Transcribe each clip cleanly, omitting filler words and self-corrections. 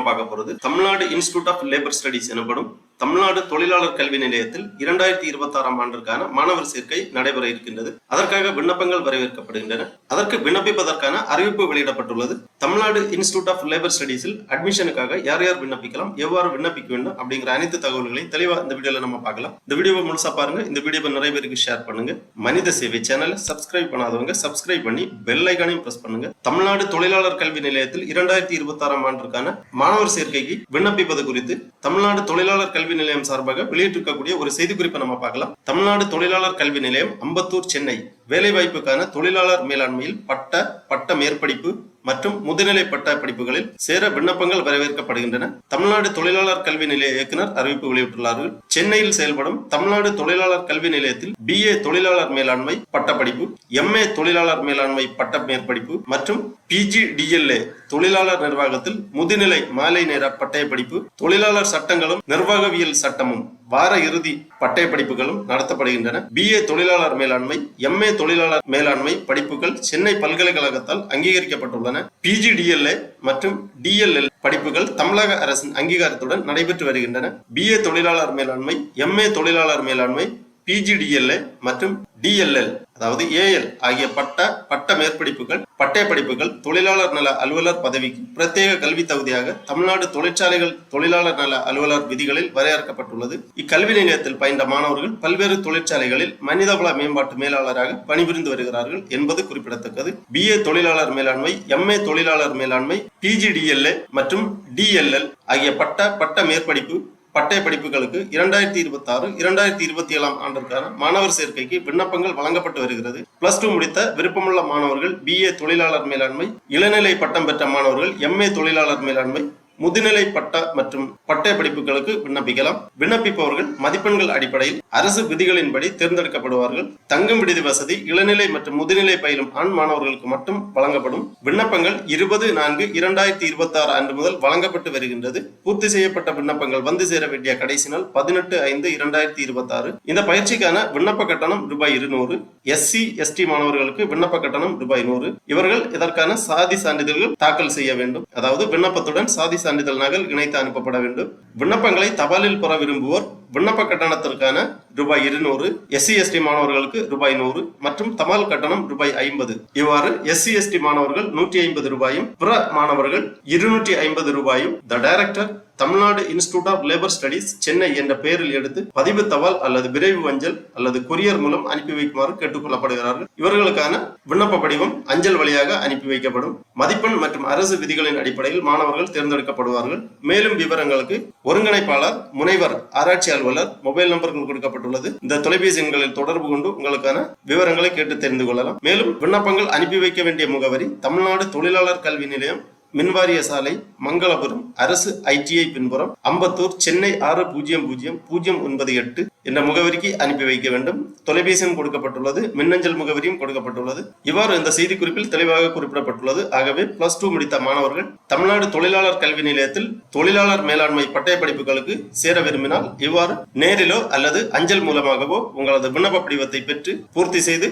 பார்க்க போறது Tamil Nadu institute of labour studies எனப்படும் தமிழ்நாடு தொழிலாளர் கல்வி நிலையத்தில் 2026ஆம் ஆண்டிற்கான மாணவர் சேர்க்கை நடைபெற இருக்கின்றது. அதற்காக விண்ணப்பங்கள் வரவேற்கப்படுகின்றன. அதற்கு விண்ணப்பிப்பதற்கான அறிவிப்பு வெளியிடப்பட்டுள்ளது. தமிழ்நாடு இன்ஸ்டிடியூட் ஆஃப் லேபர் ஸ்டடிஸில் அட்மிஷனுக்காக யார் யார் விண்ணப்பிக்கலாம், எவ்வாறு விண்ணப்பிக்க வேண்டும் அப்படிங்கிற அனைத்து தகவல்களையும் தெளிவா இந்த வீடியோல நம்ம பார்க்கலாம். இந்த வீடியோவை முழுசா பாருங்க. இந்த வீடியோவை நிறைய பேருக்கு ஷேர் பண்ணுங்க. மனித சேவை சேனலை சப்ஸ்கிரைப் பண்ணாதவங்க சப்ஸ்கிரைப் பண்ணி பெல் ஐகானையும் பிரஸ் பண்ணுங்க. தமிழ்நாடு தொழிலாளர் கல்வி நிலையத்தில் 2026ஆம் ஆண்டிற்கான மாணவர் சேர்க்கைக்கு விண்ணப்பிப்பது குறித்து தமிழ்நாடு தொழிலாளர் கல்வி நிலையம் சார்பாக வெளியிட்டிருக்கக்கூடிய ஒரு செய்தி குறிப்பை நம்ம பார்க்கலாம். தமிழ்நாடு தொழிலாளர் கல்வி நிலையம் அம்பத்தூர் சென்னை வேலைவாய்ப்புக்கான தொழிலாளர் மேலாண்மையில் பட்ட மேற்படிப்பு மற்றும் முதுநிலை பட்ட படிப்புகளில் சேர விண்ணப்பங்கள் வரவேற்கப்படுகின்றன. தமிழ்நாடு தொழிலாளர் கல்வி நிலைய இயக்குனர் அறிவிப்பு வெளியிட்டுள்ளார்கள். சென்னையில் செயல்படும் தமிழ்நாடு தொழிலாளர் கல்வி நிலையத்தில் BA தொழிலாளர் மேலாண்மை பட்டப்படிப்பு, MA தொழிலாளர் மேலாண்மை பட்ட மேற்படிப்பு மற்றும் PGDLA தொழிலாளர் நிர்வாகத்தில் முதுநிலை மாலை நேர பட்டய படிப்பு, தொழிலாளர் சட்டங்களும் நிர்வாகவியல் சட்டமும் வார இறுதி பட்டய படிப்புகளும் நடத்தப்படுகின்றன. BA தொழிலாளர் மேலாண்மை, MA தொழிலாளர் மேலாண்மை படிப்புகள் சென்னை பல்கலைக்கழகத்தால் அங்கீகரிக்கப்பட்டுள்ளன. PGDLA மற்றும் DLL படிப்புகள் தமிழக அரசின் அங்கீகாரத்துடன் நடைபெற்று வருகின்றன. BA தொழிலாளர் மேலாண்மை, MA தொழிலாளர் மேலாண்மை, PGDLA மற்றும் DLL அதாவது AL ஆகிய பட்ட மேற்படிப்புகள் பட்டய படிப்புகள் தொழிலாளர் நல அலுவலர் பதவிக்கு பிரத்யேக கல்வி தகுதியாக தமிழ்நாடு தொழிற்சாலைகள் தொழிலாளர் நல அலுவலர் விதிகளில் வரையறுக்கப்பட்டுள்ளது. இக்கல்வி நிலையத்தில் பயின்ற மாணவர்கள் பல்வேறு தொழிற்சாலைகளில் மனிதவள மேம்பாட்டு மேலாளராக பணிபுரிந்து வருகிறார்கள் என்பது குறிப்பிடத்தக்கது. BA தொழிலாளர் மேலாண்மை, MA தொழிலாளர் மேலாண்மை, PGDLA மற்றும் DLL ஆகிய பட்ட மேற்படிப்பு பட்டய படிப்புகளுக்கு 2026-2027 ஆண்டிற்கான மாணவர் சேர்க்கைக்கு விண்ணப்பங்கள் வழங்கப்பட்டு வருகிறது. +2 முடித்த விருப்பமுள்ள மாணவர்கள் BA தொழிலாளர் மேலாண்மை, இளநிலை பட்டம் பெற்ற மாணவர்கள் MA தொழிலாளர் மேலாண்மை, முதுநிலை பட்ட மற்றும் பட்டய படிப்புகளுக்கு விண்ணப்பிக்கலாம். விண்ணப்பிப்பவர்கள் மதிப்பெண்கள் அடிப்படையில் அரசு விதிகளின்படி தேர்ந்தெடுக்கப்படுவார்கள். தங்கும் விடுதி வசதி இளநிலை மற்றும் முதுநிலை பயிலும் ஆண் மாணவர்களுக்கு மட்டும் வழங்கப்படும். விண்ணப்பங்கள் 20/4/2026 அன்று முதல் வழங்கப்பட்டு வருகின்றது. பூர்த்தி செய்யப்பட்ட விண்ணப்பங்கள் வந்து சேர வேண்டிய கடைசி நாள் 18/5/2026. இந்த பயிற்சிக்கான விண்ணப்ப கட்டணம் ₹200. SC ST மாணவர்களுக்கு விண்ணப்ப கட்டணம் ₹100. இவர்கள் இதற்கான சாதி சான்றிதழ்கள் தாக்கல் செய்ய வேண்டும். அதாவது விண்ணப்பத்துடன் சாதி சான்றிதழ் நகல் இணைத்து அனுப்பப்பட வேண்டும். விண்ணப்பங்களை தபாலில் பெற விரும்புவோர் விண்ணப்ப கட்டணத்திற்கான ₹200, SC ST மாணவர்களுக்கு ₹100 மற்றும் தபால் கட்டணம் ₹50. இவ்வாறு SC ST மாணவர்கள் ₹150, பிற மாணவர்கள் ₹250. The director Tamil Nadu institute of labour studies Chennai என்ற பெயரில் எடுத்து பதிவு தபால் அல்லது விரைவு அஞ்சல் அல்லது கொரியர் மூலம் அனுப்பி வைக்குமாறு கேட்டுக்கொள்ளப்படுகிறார்கள். இவர்களுக்கான விண்ணப்ப படிவம் அஞ்சல் வழியாக அனுப்பி வைக்கப்படும். மதிப்பெண் மற்றும் அரசு விதிகளின் அடிப்படையில் மாணவர்கள் தேர்ந்தெடுக்கப்படுவார்கள். மேலும் விவரங்களுக்கு ஒருங்கிணைப்பாளர், முனைவர், ஆராய்ச்சி அலுவலர் மொபைல் நம்பர்கள் கொடுக்கப்பட்டுள்ளது. இந்த தொலைபேசி எண்களில் தொடர்பு கொண்டு உங்களுக்கான விவரங்களை கேட்டு தெரிந்து கொள்ளலாம். மேலும் விண்ணப்பங்கள் அனுப்பி வைக்க வேண்டிய முகவரி தமிழ்நாடு தொழிலாளர் கல்வி நிலையம், மின்வாரிய சாலை, மங்களபுரம், அரசு ITI பின்புறம், அம்பத்தூர், சென்னை 600098 என்ற முகவரிக்கு அனுப்பி வைக்க வேண்டும். தொலைபேசியும் கொடுக்கப்பட்டுள்ளது. மின்னஞ்சல் முகவரியும் கொடுக்கப்பட்டுள்ளது. இவ்வாறு இந்த செய்தி குறிப்பில் தெளிவாக குறிப்பிடப்பட்டுள்ளது. ஆகவே +2 முடித்த மாணவர்கள் தமிழ்நாடு தொழிலாளர் கல்வி நிலையத்தில் தொழிலாளர் மேலாண்மை பட்டய படிப்புகளுக்கு சேர விரும்பினால் இவ்வாறு நேரிலோ அல்லது அஞ்சல் மூலமாகவோ உங்களது விண்ணப்ப படிவத்தை பெற்று பூர்த்தி செய்து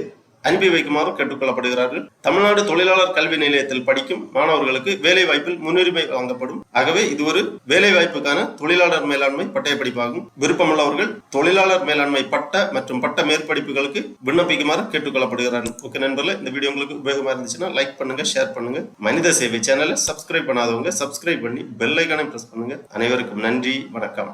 அனுப்பி வைக்குமாறு கேட்டுக்கொள்ளப்படுகிறார்கள். தமிழ்நாடு தொழிலாளர் கல்வி நிலையத்தில் படிக்கும் மாணவர்களுக்கு வேலை வாய்ப்பில் முன்னுரிமை வழங்கப்படும். ஆகவே இது ஒரு வேலை வாய்ப்புக்கான தொழிலாளர் மேலாண்மை பட்டய படிப்பாகும். விருப்பமுள்ளவர்கள் தொழிலாளர் மேலாண்மை பட்ட மற்றும் பட்ட மேற்படிப்புகளுக்கு விண்ணப்பிக்குமாறு கேட்டுக்கொள்ளப்படுகிறார்கள். ஓகே நண்பர்களே, இந்த வீடியோ உங்களுக்கு உபயோகமா இருந்துச்சுன்னா லைக் பண்ணுங்க, ஷேர் பண்ணுங்க. மனித சேவை சேனலை சப்ஸ்கிரைப் பண்ணாதவங்க சப்ஸ்கிரைப் பண்ணி பெல் ஐகானை பிரஸ் பண்ணுங்க. அனைவருக்கும் நன்றி, வணக்கம்.